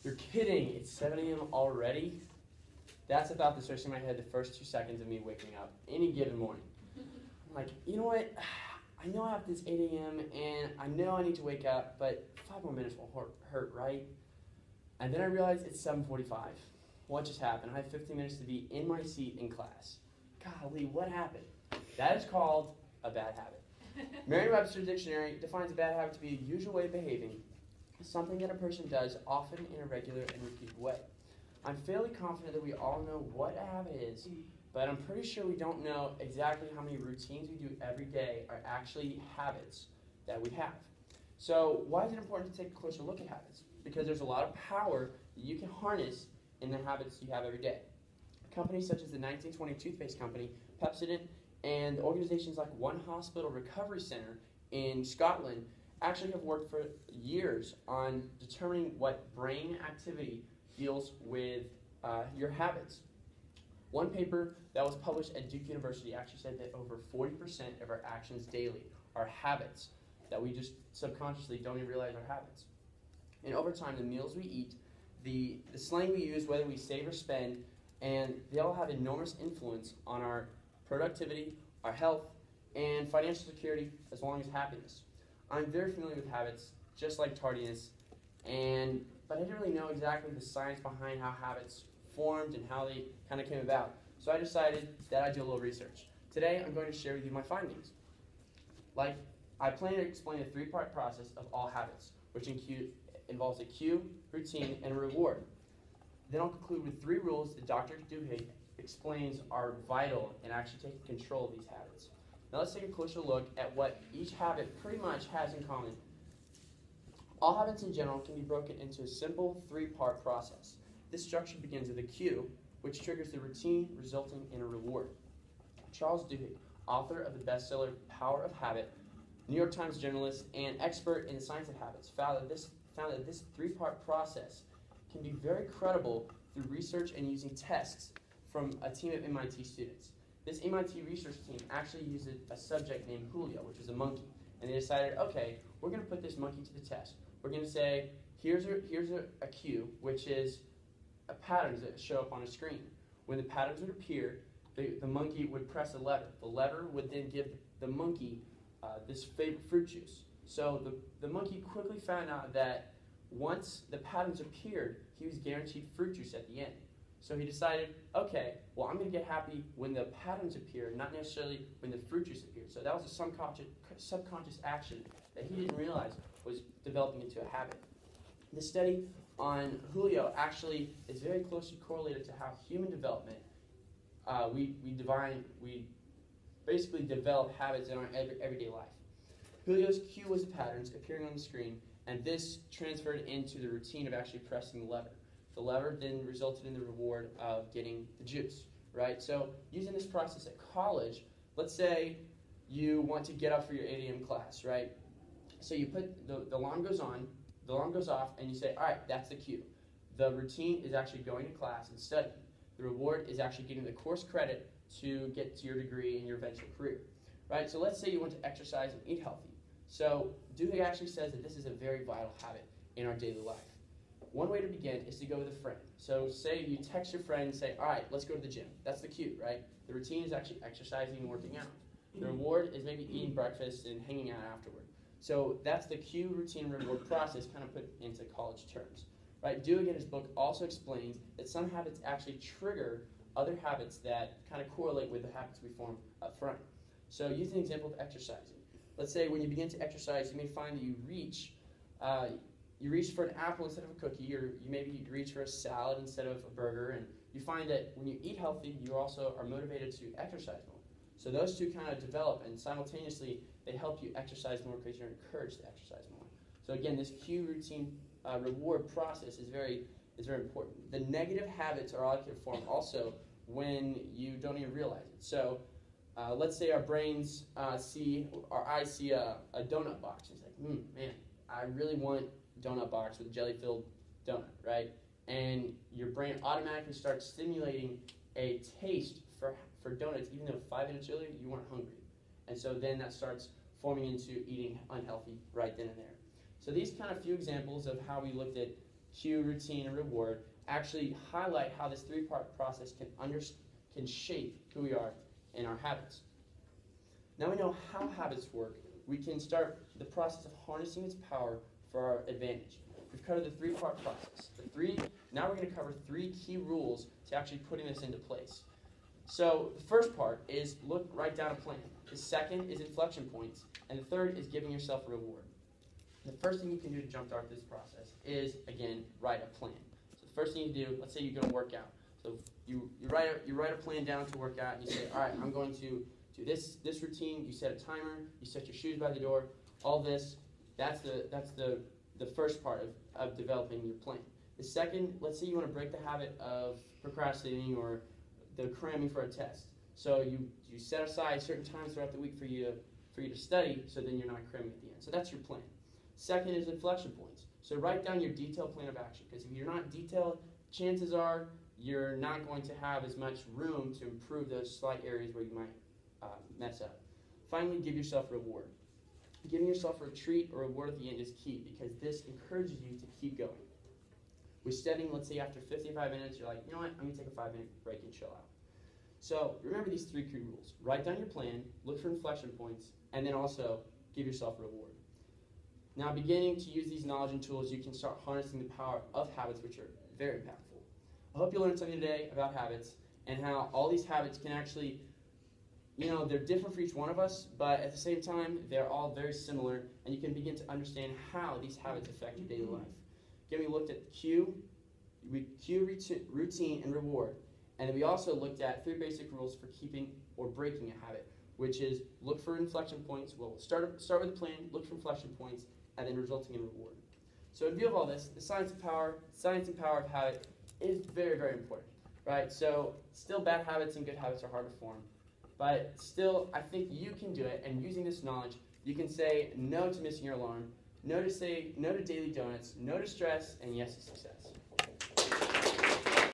You're kidding, it's 7 a.m. already? That's the thought that's racing in my head the first 2 seconds of me waking up any given morning. I'm like, you know what? I know I have this 8 a.m. and I know I need to wake up, but 5 more minutes won't hurt, right? And then I realized it's 7:45. What just happened? I have 15 minutes to be in my seat in class. Golly, what happened? That is called a bad habit. Merriam-Webster's dictionary defines a bad habit to be a usual way of behaving, something that a person does often in a regular and repeated way. I'm fairly confident that we all know what a habit is, but I'm pretty sure we don't know exactly how many routines we do every day are actually habits that we have. So why is it important to take a closer look at habits? Because there's a lot of power that you can harness in the habits you have every day. Companies such as the 1920 toothpaste company, Pepsodent, and organizations like One Hospital Recovery Center in Scotland actually have worked for years on determining what brain activity deals with your habits. One paper that was published at Duke University actually said that over 40% of our actions daily are habits that we just subconsciously don't even realize are habits. And over time, the meals we eat, the slang we use, whether we save or spend, and they all have enormous influence on our productivity, our health, and financial security, as well as happiness. I'm very familiar with habits, just like tardiness, but I didn't really know exactly the science behind how habits formed and how they kind of came about. So I decided that I'd do a little research. Today, I'm going to share with you my findings. I plan to explain a three-part process of all habits, which involves a cue, routine, and a reward. Then I'll conclude with 3 rules that Dr. Duhigg explains are vital in actually taking control of these habits. Now let's take a closer look at what each habit pretty much has in common. All habits in general can be broken into a simple 3-part process. This structure begins with a cue, which triggers the routine, resulting in a reward. Charles Duhigg, author of the bestseller Power of Habit, New York Times journalist, and expert in the science of habits, found that this 3-part process can be very credible through research and using tests from a team of MIT students. This MIT research team actually used a subject named Julio, which is a monkey, and they decided, okay, we're going to put this monkey to the test. We're going to say, here's a cue, which is patterns that show up on a screen. When the patterns would appear, the monkey would press a lever. The lever would then give the monkey this favorite fruit juice. So the monkey quickly found out that once the patterns appeared, he was guaranteed fruit juice at the end. So he decided, okay, well, I'm going to get happy when the patterns appear, not necessarily when the fruit juice appeared. So that was a subconscious action that he didn't realize was developing into a habit. The study on Julio actually is very closely correlated to how human development, we basically develop habits in our everyday life. Julio's cue was the patterns appearing on the screen, and this transferred into the routine of actually pressing the lever. The lever then resulted in the reward of getting the juice, right? So using this process at college, let's say you want to get up for your 8 a.m. class, right? So you put, the alarm goes on, the alarm goes off, and you say, all right, that's the cue. The routine is actually going to class and studying. The reward is actually getting the course credit to get to your degree in your eventual career, right? So let's say you want to exercise and eat healthy. So Duhigg actually says that this is a very vital habit in our daily life. One way to begin is to go with a friend. So say you text your friend and say, all right, let's go to the gym. That's the cue, right? The routine is actually exercising and working out. The reward is maybe eating breakfast and hanging out afterward. So that's the cue, routine, reward process kind of put into college terms, right? Duhigg in his book also explains that some habits actually trigger other habits that kind of correlate with the habits we form up front. So use an example of exercising. Let's say when you begin to exercise, you may find that you reach for an apple instead of a cookie, or you maybe reach for a salad instead of a burger, and you find that when you eat healthy, you also are motivated to exercise more. So those two kind of develop, and simultaneously, they help you exercise more because you're encouraged to exercise more. So again, this cue, routine, reward process is very important. The negative habits are all can form also when you don't even realize it. So let's say our brains eyes see a donut box. It's like, man, I really want a donut box with a jelly-filled donut, right? And your brain automatically starts stimulating a taste for donuts, even though 5 minutes earlier you weren't hungry. And so then that starts forming into eating unhealthy right then and there. So these kind of few examples of how we looked at cue, routine, and reward, actually highlight how this three-part process can shape who we are and our habits. Now we know how habits work, we can start the process of harnessing its power for our advantage. We've covered the three-part process. Now we're going to cover 3 key rules to actually putting this into place. So the first part is write down a plan. The second is inflection points. And the third is giving yourself a reward. The first thing you can do to jumpstart this process is, again, write a plan. So the first thing you do, let's say you're going to work out. So you write a plan down to work out, and you say, all right, I'm going to do this routine. You set a timer. You set your shoes by the door. All this. That's the first part of developing your plan. The second, let's say you want to break the habit of procrastinating or the cramming for a test. So you set aside certain times throughout the week for you to study, so then you're not cramming at the end. So that's your plan. Second is inflection points. So write down your detailed plan of action, because if you're not detailed, chances are you're not going to have as much room to improve those slight areas where you might mess up. Finally, give yourself a reward. Giving yourself a treat or reward at the end is key, because this encourages you to keep going. With studying, let's say after 55 minutes, you're like, you know what, I'm going to take a 5-minute break and chill out. So remember these 3 key rules. Write down your plan, look for inflection points, and then also give yourself a reward. Now, beginning to use these knowledge and tools, you can start harnessing the power of habits, which are very impactful. I hope you learned something today about habits and how all these habits can actually, they're different for each one of us, but at the same time, they're all very similar, and you can begin to understand how these habits affect your daily life. Again, we looked at cue, routine, and reward. And then we also looked at 3 basic rules for keeping or breaking a habit, which is look for inflection points. Well, start with a plan, look for inflection points, and then resulting in reward. So in view of all this, the science and power of habit is very, very important, right? So still, bad habits and good habits are hard to form, but still, I think you can do it. And using this knowledge, you can say no to missing your alarm, no to daily donuts, no to stress, and yes to success.